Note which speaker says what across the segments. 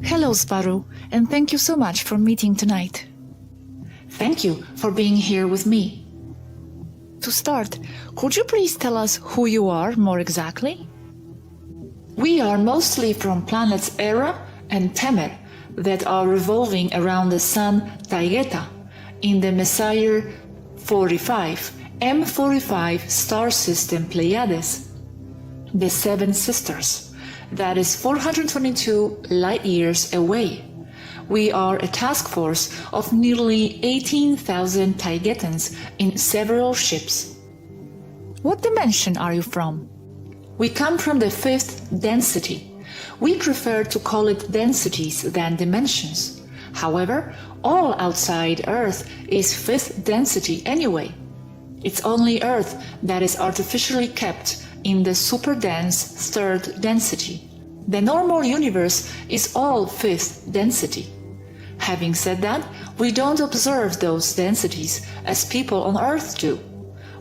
Speaker 1: Hello, Swaruu, and thank you so much for meeting tonight.
Speaker 2: Thank you for being here with me.
Speaker 1: To start, could you please tell us who you are more exactly?
Speaker 2: We are mostly from planets Erra and Temet that are revolving around the sun Taygeta in the Messiah 45, M45 star system Pleaides, the Seven Sisters, that is 422 light years away. We are a task force of nearly 18,000 Taygetans in several ships.
Speaker 1: What dimension are you from?
Speaker 2: We come from the fifth density. We prefer to call it densities than dimensions. However, all outside Earth is fifth density anyway. It's only Earth that is artificially kept in the superdense third density. The normal universe is all fifth density. Having said that, we don't observe those densities as people on Earth do.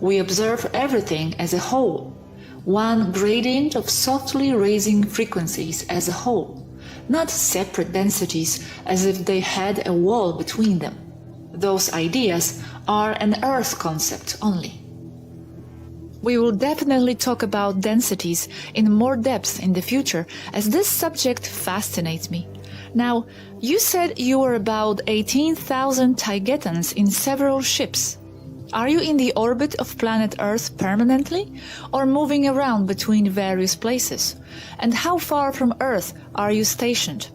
Speaker 2: We observe everything as a whole, one gradient of softly raising frequencies as a whole, not separate densities as if they had a wall between them. Those ideas are an Earth concept only.
Speaker 1: We will definitely talk about densities in more depth in the future, as this subject fascinates me. Now, you said you were about 18,000 Taygetans in several ships. Are you in the orbit of planet Earth permanently, or moving around between various places? And how far from Earth are you stationed?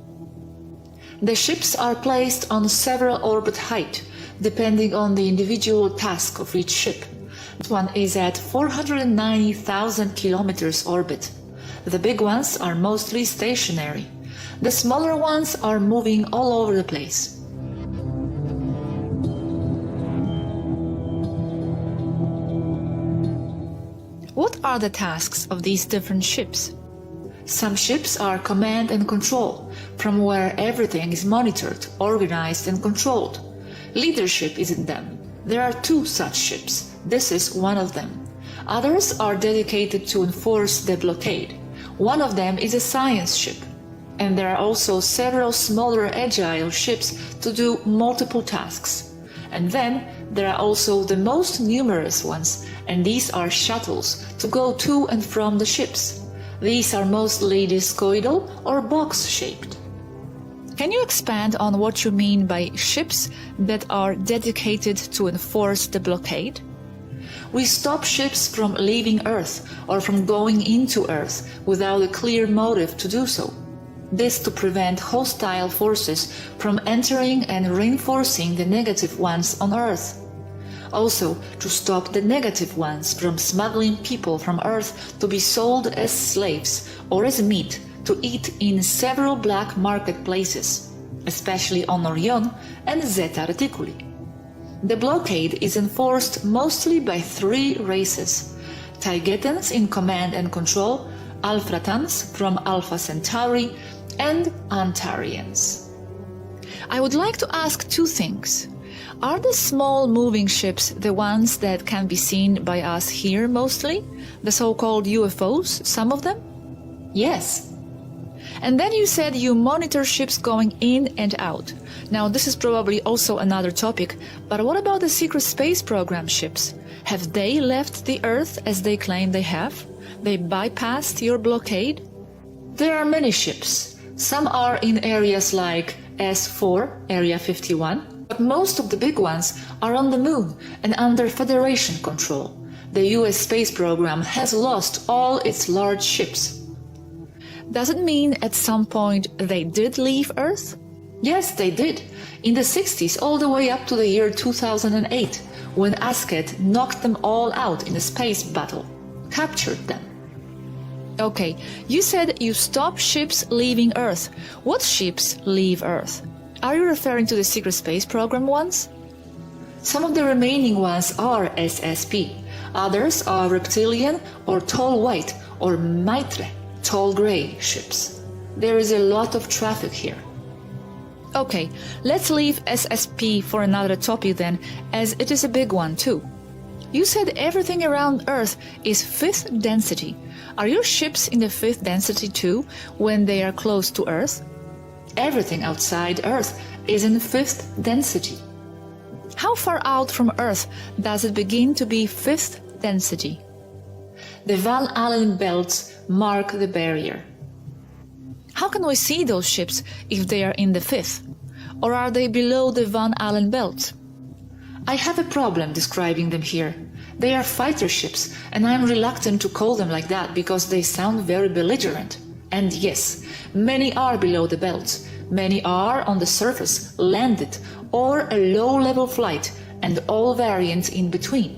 Speaker 2: The ships are placed on several orbit height, depending on the individual task of each ship. One is at 490,000 kilometers orbit. The big ones are mostly stationary. The smaller ones are moving all over the place.
Speaker 1: What are the tasks of these different ships?
Speaker 2: Some ships are command and control, from where everything is monitored, organized and controlled. Leadership is in them. There are 2 such ships. This is one of them. Others are dedicated to enforce the blockade. One of them is a science ship. And there are also several smaller agile ships to do multiple tasks. And then there are also the most numerous ones, and these are shuttles to go to and from the ships. These are mostly discoidal or box-shaped.
Speaker 1: Can you expand on what you mean by ships that are dedicated to enforce the blockade?
Speaker 2: We stop ships from leaving Earth or from going into Earth without a clear motive to do so. This to prevent hostile forces from entering and reinforcing the negative ones on Earth. Also, to stop the negative ones from smuggling people from Earth to be sold as slaves or as meat to eat in several black marketplaces, especially on Orion and Zeta Reticuli. The blockade is enforced mostly by 3 races: Taygetans in command and control, Alfratans from Alpha Centauri, and Antarians.
Speaker 1: I would like to ask 2 things. Are the small moving ships the ones that can be seen by us here mostly? The so-called UFOs, some of them?
Speaker 2: Yes.
Speaker 1: And then you said you monitor ships going in and out. Now this is probably also another topic, but what about the secret space program ships? Have they left the Earth as they claim they have? They bypassed your blockade?
Speaker 2: There are many ships. Some are in areas like S4, Area 51, but most of the big ones are on the moon and under Federation control. The US space program has lost all its large ships.
Speaker 1: Does it mean at some point they did leave Earth?
Speaker 2: Yes, they did. In the 60s all the way up to the year 2008, when Asket knocked them all out in a space battle, captured them.
Speaker 1: Okay, you said you stop ships leaving Earth. What ships leave Earth? Are you referring to the secret space program ones?
Speaker 2: Some of the remaining ones are SSP. Others are reptilian or tall white or Maitre, tall grey ships. There is a lot of traffic here.
Speaker 1: Okay, let's leave SSP for another topic then, as it is a big one too. You said everything around Earth is 5th density. Are your ships in the 5th density too, when they are close to Earth?
Speaker 2: Everything outside Earth is in 5th density.
Speaker 1: How far out from Earth does it begin to be 5th density?
Speaker 2: The Van Allen belts mark the barrier.
Speaker 1: How can we see those ships if they are in the 5th? Or are they below the Van Allen belt?
Speaker 2: I have a problem describing them here. They are fighter ships, and I'm reluctant to call them like that because they sound very belligerent. And yes, many are below the belts. Many are on the surface, landed, or a low-level flight, and all variants in between.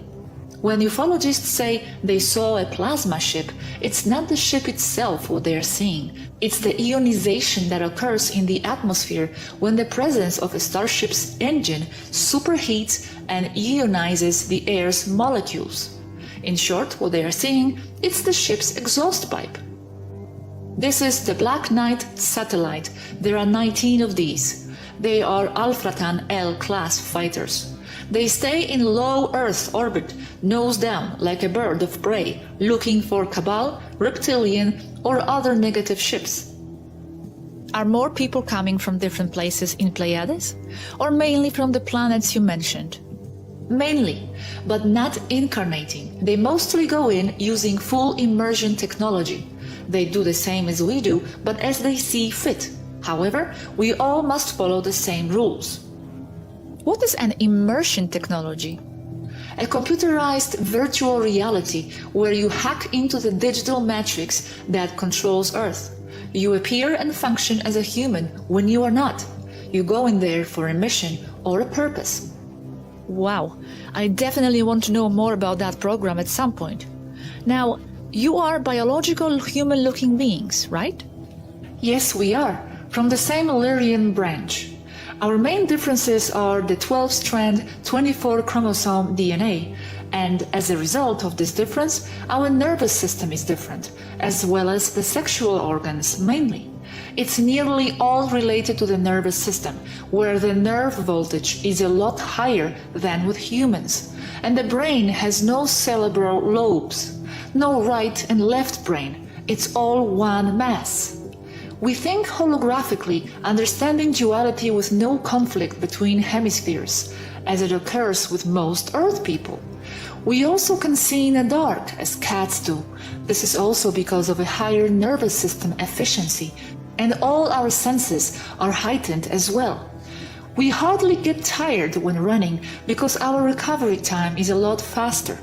Speaker 2: When ufologists say they saw a plasma ship, it's not the ship itself what they are seeing. It's the ionization that occurs in the atmosphere when the presence of a starship's engine superheats and ionizes the air's molecules. In short, what they are seeing, it's the ship's exhaust pipe. This is the Black Knight satellite. There are 19 of these. They are Alfratan L-class fighters. They stay in low Earth orbit, nose down, like a bird of prey, looking for Cabal, Reptilian, or other negative ships.
Speaker 1: Are more people coming from different places in Pleaides, or mainly from the planets you mentioned?
Speaker 2: Mainly, but not incarnating. They mostly go in using full immersion technology. They do the same as we do, but as they see fit. However, we all must follow the same rules.
Speaker 1: What is an immersion technology?
Speaker 2: A computerized virtual reality where you hack into the digital matrix that controls Earth. You appear and function as a human when you are not. You go in there for a mission or a purpose.
Speaker 1: Wow, I definitely want to know more about that program at some point. Now, you are biological human-looking beings, right?
Speaker 2: Yes, we are, from the same Illyrian branch. Our main differences are the 12-strand, 24-chromosome DNA, and as a result of this difference, our nervous system is different, as well as the sexual organs mainly. It's nearly all related to the nervous system, where the nerve voltage is a lot higher than with humans, and the brain has no cerebral lobes, no right and left brain, it's all one mass. We think holographically, understanding duality with no conflict between hemispheres, as it occurs with most Earth people. We also can see in the dark, as cats do. This is also because of a higher nervous system efficiency, and all our senses are heightened as well. We hardly get tired when running because our recovery time is a lot faster.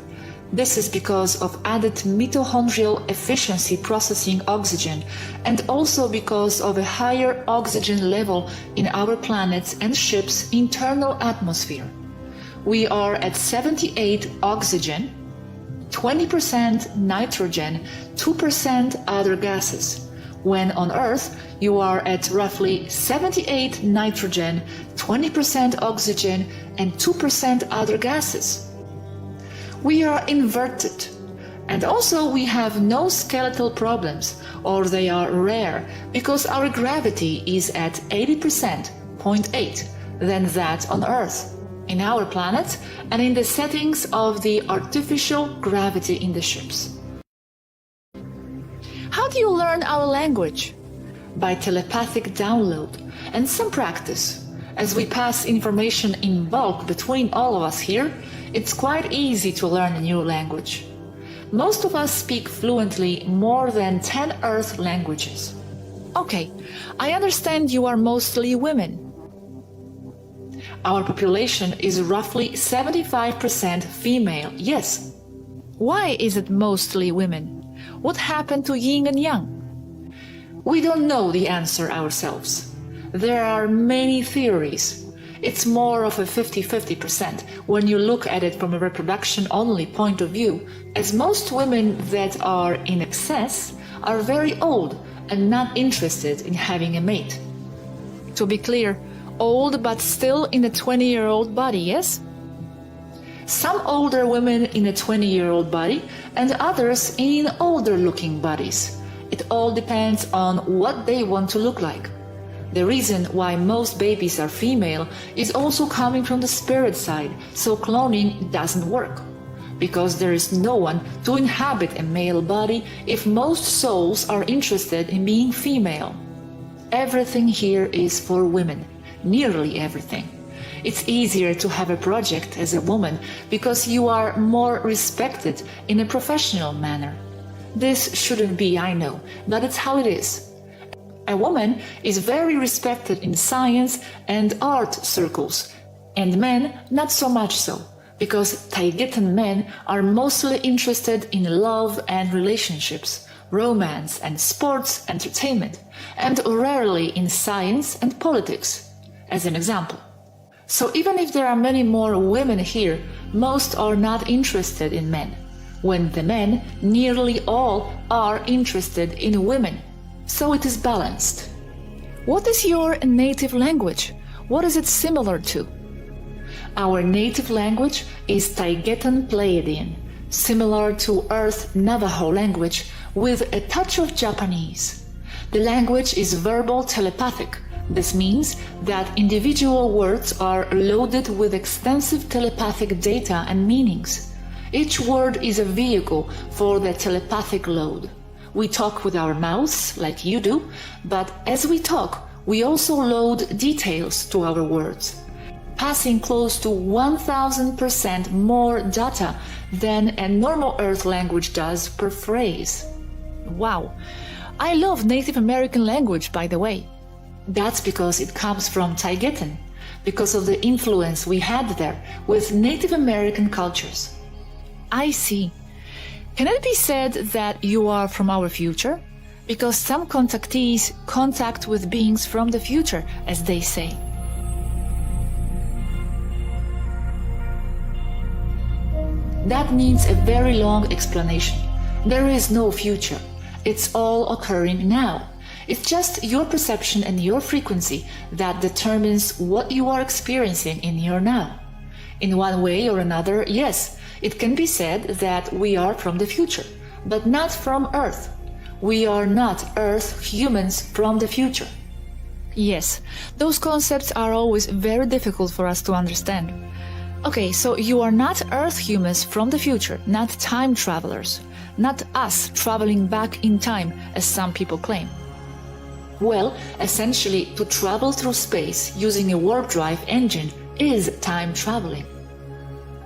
Speaker 2: This is because of added mitochondrial efficiency processing oxygen, and also because of a higher oxygen level in our planet's and ship's internal atmosphere. We are at 78 oxygen, 20% nitrogen, 2% other gases. When on Earth, you are at roughly 78 nitrogen, 20% oxygen, and 2% other gases. We are inverted, and also we have no skeletal problems, or they are rare, because our gravity is at 80%, 0.8, than that on Earth, in our planet, and in the settings of the artificial gravity in the ships.
Speaker 1: How do you learn our language?
Speaker 2: by telepathic download and some practice. As we pass information in bulk between all of us here, it's quite easy to learn a new language. Most of us speak fluently more than 10 Earth languages.
Speaker 1: Okay, I understand you are mostly women.
Speaker 2: Our population is roughly 75% female, yes.
Speaker 1: Why is it mostly women? What happened to yin and yang?
Speaker 2: We don't know the answer ourselves. There are many theories. It's more of a 50-50% when you look at it from a reproduction-only point of view, as most women that are in excess are very old and not interested in having a mate.
Speaker 1: To be clear, old but still in a 20-year-old body, yes?
Speaker 2: Some older women in a 20-year-old body and others in older-looking bodies. It all depends on what they want to look like. The reason why most babies are female is also coming from the spirit side, so cloning doesn't work. Because there is no one to inhabit a male body if most souls are interested in being female. Everything here is for women, nearly everything. It's easier to have a project as a woman because you are more respected in a professional manner. This shouldn't be, I know, but it's how it is. A woman is very respected in science and art circles, and men not so much so, because Taygetan men are mostly interested in love and relationships, romance and sports entertainment, and rarely in science and politics, as an example. So even if there are many more women here, most are not interested in men, when the men, nearly all, are interested in women. So it is balanced.
Speaker 1: What is your native language? What is it similar to?
Speaker 2: Our native language is Taygetan Pleiadian, similar to Earth Navajo language with a touch of Japanese. The language is verbal telepathic. This means that individual words are loaded with extensive telepathic data and meanings. Each word is a vehicle for the telepathic load. We talk with our mouths, like you do, but as we talk, we also load details to our words, passing close to 1000% more data than a normal Earth language does per phrase.
Speaker 1: Wow, I love Native American language, by the way.
Speaker 2: That's because it comes from Taygetan, because of the influence we had there with Native American cultures.
Speaker 1: I see. Can it be said that you are from our future? Because some contactees contact with beings from the future, as they say.
Speaker 2: That needs a very long explanation. There is no future. It's all occurring now. It's just your perception and your frequency that determines what you are experiencing in your now. In one way or another, yes, it can be said that we are from the future, but not from Earth. We are not Earth humans from the future.
Speaker 1: Yes, those concepts are always very difficult for us to understand. Okay, so you are not Earth humans from the future, not time travelers, not us traveling back in time, as some people claim.
Speaker 2: Well, essentially, to travel through space using a warp drive engine is time traveling.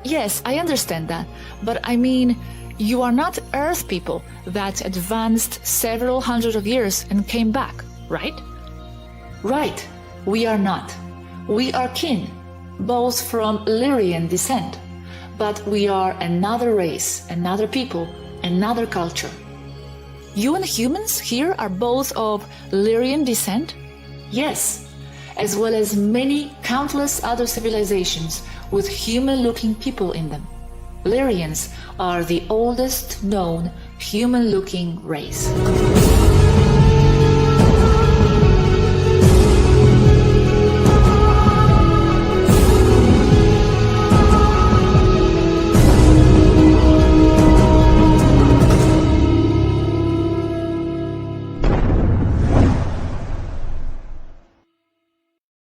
Speaker 1: Yes, I understand that, but I mean, you are not Earth people that advanced several hundred of years and came back, right?
Speaker 2: Right, we are not. We are kin, both from Lyrian descent, but we are another race, another people, another culture.
Speaker 1: You and humans here are both of Lyrian descent?
Speaker 2: Yes, as well as many countless other civilizations with human-looking people in them. Lyrians are the oldest known human-looking race.